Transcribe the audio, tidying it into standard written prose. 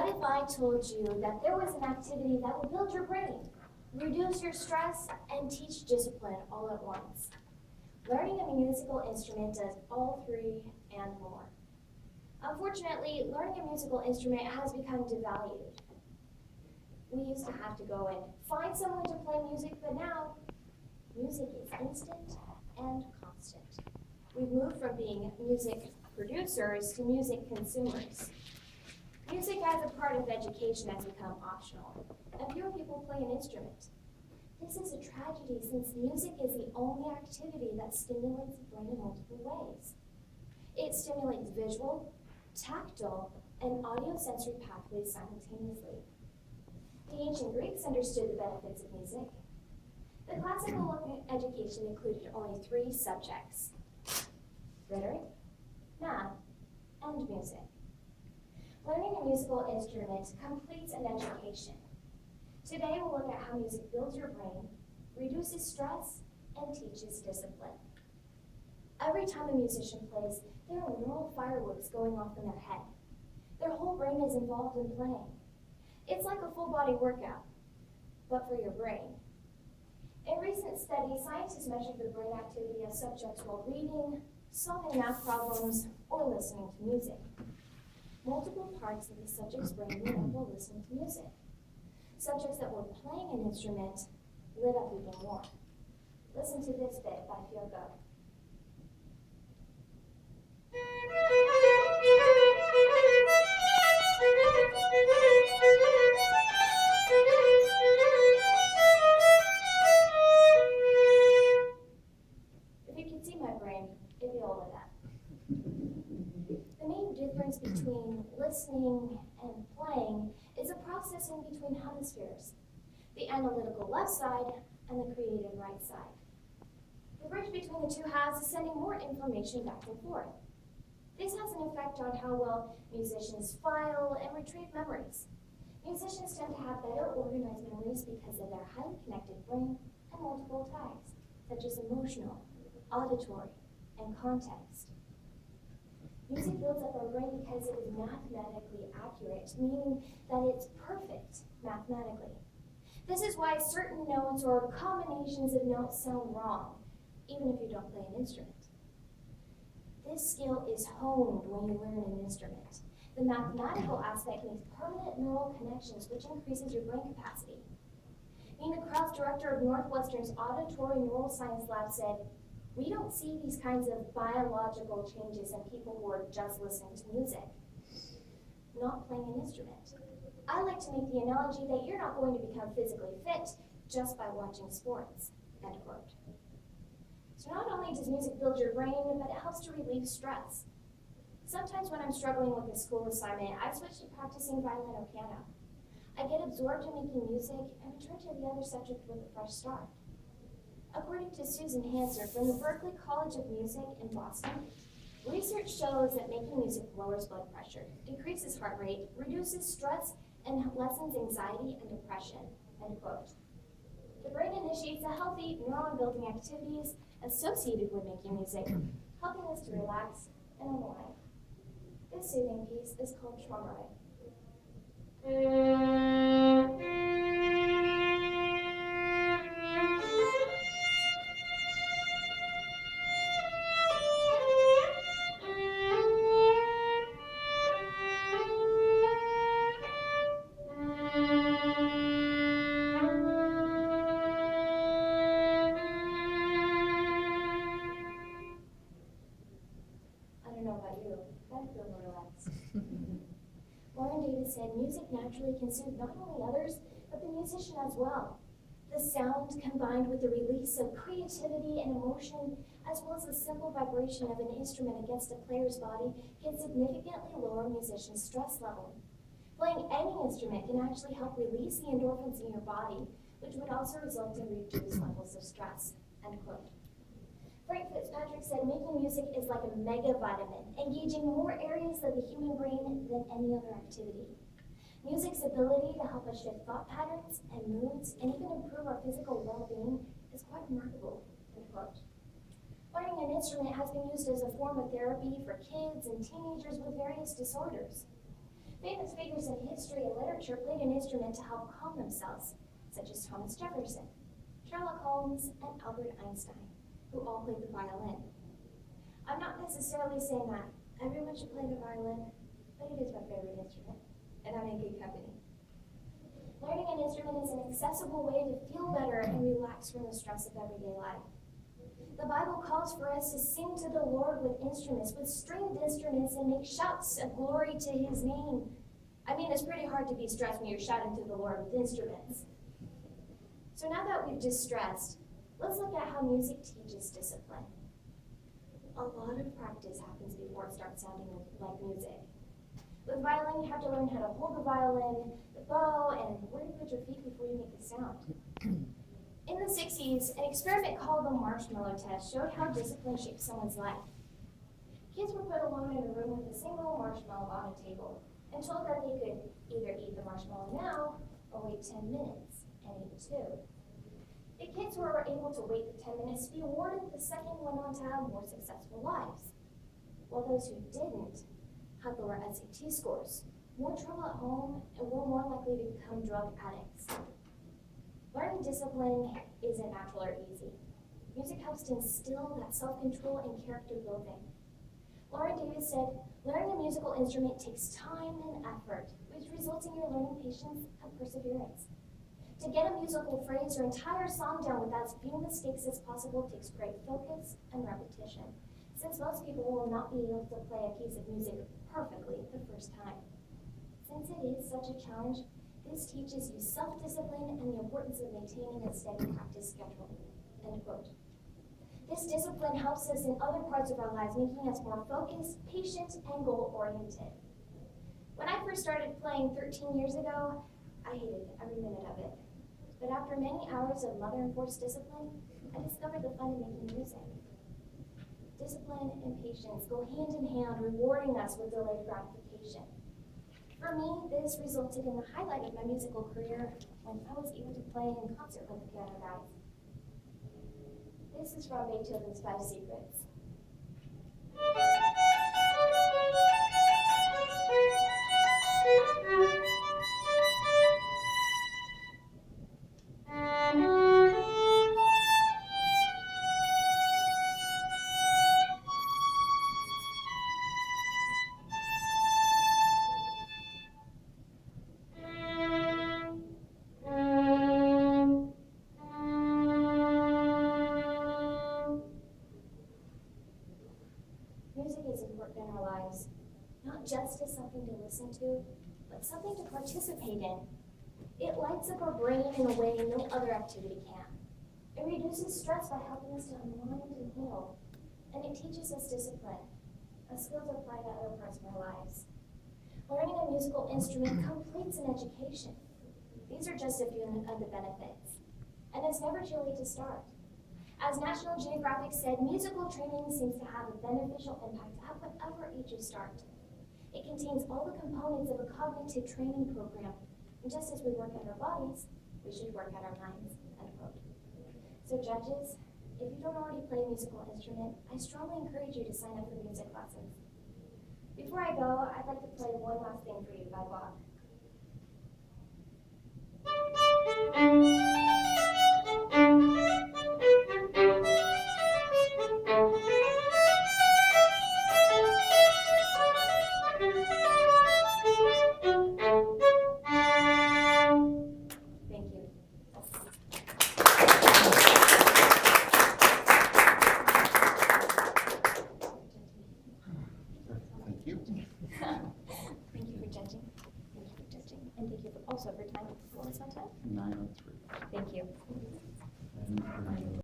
What if I told you that there was an activity that would build your brain, reduce your stress, and teach discipline all at once? Learning a musical instrument does all three and more. Unfortunately, learning a musical instrument has become devalued. We used to have to go and find someone to play music, but now music is instant and constant. We've moved from being music producers to music consumers. Music as a part of education has become optional, and fewer people play an instrument. This is a tragedy since music is the only activity that stimulates the brain in multiple ways. It stimulates visual, tactile, and audiosensory pathways simultaneously. The ancient Greeks understood the benefits of music. The classical education included only 3 subjects: rhetoric, math, and music. Learning a musical instrument completes an education. Today we'll look at how music builds your brain, reduces stress, and teaches discipline. Every time a musician plays, there are neural fireworks going off in their head. Their whole brain is involved in playing. It's like a full-body workout, but for your brain. In recent studies, scientists measured the brain activity of subjects while reading, solving math problems, or listening to music. Multiple parts of the subject's brain lit up while listening to music. Subjects that were playing an instrument lit up even more. Listen to this bit by Fiogo. If you could see my brain, it'd be all of that. The main difference between listening and playing is a processing between hemispheres, the analytical left side and the creative right side. The bridge between the 2 halves is sending more information back and forth. This has an effect on how well musicians file and retrieve memories. Musicians tend to have better organized memories because of their highly connected brain and multiple ties, such as emotional, auditory, and context. Music builds up our brain because it is mathematically accurate, meaning that it's perfect mathematically. This is why certain notes or combinations of notes sound wrong, even if you don't play an instrument. This skill is honed when you learn an instrument. The mathematical aspect makes permanent neural connections, which increases your brain capacity. Nina Krause, director of Northwestern's Auditory Neuroscience Lab, said, "We don't see these kinds of biological changes in people who are just listening to music, not playing an instrument. I like to make the analogy that you're not going to become physically fit just by watching sports," end quote. So not only does music build your brain, but it helps to relieve stress. Sometimes when I'm struggling with a school assignment, I switch to practicing violin or piano. I get absorbed in making music and return to the other subject with a fresh start. According to Susan Hanser from the Berklee College of Music in Boston, research shows that making music lowers blood pressure, decreases heart rate, reduces stress, and lessens anxiety and depression, end quote. The brain initiates a healthy neuron-building activities associated with making music, helping us to relax and unwind. This soothing piece is called Traumare. Lauren Davis said, "Music naturally can soothe not only others, but the musician as well. The sound, combined with the release of creativity and emotion, as well as the simple vibration of an instrument against a player's body, can significantly lower a musician's stress level. Playing any instrument can actually help release the endorphins in your body, which would also result in reduced levels of stress," end quote. Frank Fitzpatrick said, "Making music is like a mega vitamin, engaging more areas of the human brain than any other activity. Music's ability to help us shift thought patterns and moods and even improve our physical well-being is quite remarkable," end quote. Learning an instrument has been used as a form of therapy for kids and teenagers with various disorders. Famous figures in history and literature played an instrument to help calm themselves, such as Thomas Jefferson, Sherlock Holmes, and Albert Einstein, who all played the violin. I'm not necessarily saying that everyone should play the violin, but it is my favorite instrument, and I'm in good company. Learning an instrument is an accessible way to feel better and relax from the stress of everyday life. The Bible calls for us to sing to the Lord with instruments, with stringed instruments, and make shouts of glory to his name. I mean, it's pretty hard to be stressed when you're shouting to the Lord with instruments. So now that we've distressed, let's look at how music teaches discipline. A lot of practice happens before it starts sounding like music. With violin, you have to learn how to hold the violin, the bow, and where to put your feet before you make the sound. In the 60s, an experiment called the marshmallow test showed how discipline shapes someone's life. Kids were put alone in a room with a single marshmallow on a table and told that they could either eat the marshmallow now or wait 10 minutes and eat two. The kids who were able to wait the 10 minutes to be awarded the second went on to have more successful lives, while those who didn't had lower SAT scores, more trouble at home, and were more likely to become drug addicts. Learning discipline isn't natural or easy. Music helps to instill that self-control and character building. Lauren Davis said, learning a musical instrument takes time and effort, which results in your learning patience and perseverance. To get a musical phrase or entire song down with as few mistakes as possible takes great focus and repetition, since most people will not be able to play a piece of music perfectly the first time. Since it is such a challenge, this teaches you self-discipline and the importance of maintaining a steady practice schedule. End quote. This discipline helps us in other parts of our lives, making us more focused, patient, and goal-oriented. When I first started playing 13 years ago, I hated every minute of it. But after many hours of mother-enforced discipline, I discovered the fun in making music. Discipline and patience go hand in hand, rewarding us with delayed gratification. For me, this resulted in the highlight of my musical career when I was able to play in concert with the piano guys. This is from Beethoven's Five Secrets. Music is important in our lives, not just as something to listen to, but something to participate in. It lights up our brain in a way no other activity can. It reduces stress by helping us to unwind and heal, and it teaches us discipline, a skill to apply to other parts of our lives. Learning a musical instrument completes an education. These are just a few of the benefits, and it's never too late to start. As National Geographic said, musical training seems to have a beneficial impact at whatever age you start. It contains all the components of a cognitive training program, and just as we work at our bodies, we should work at our minds, end quote. So judges, if you don't already play a musical instrument, I strongly encourage you to sign up for music lessons. Before I go, I'd like to play One Last Thing for You by Bach. Thank you. Thank you. Thank you for judging. Thank you for judging. And thank you also for time. What was my time? 9:03. Thank you. And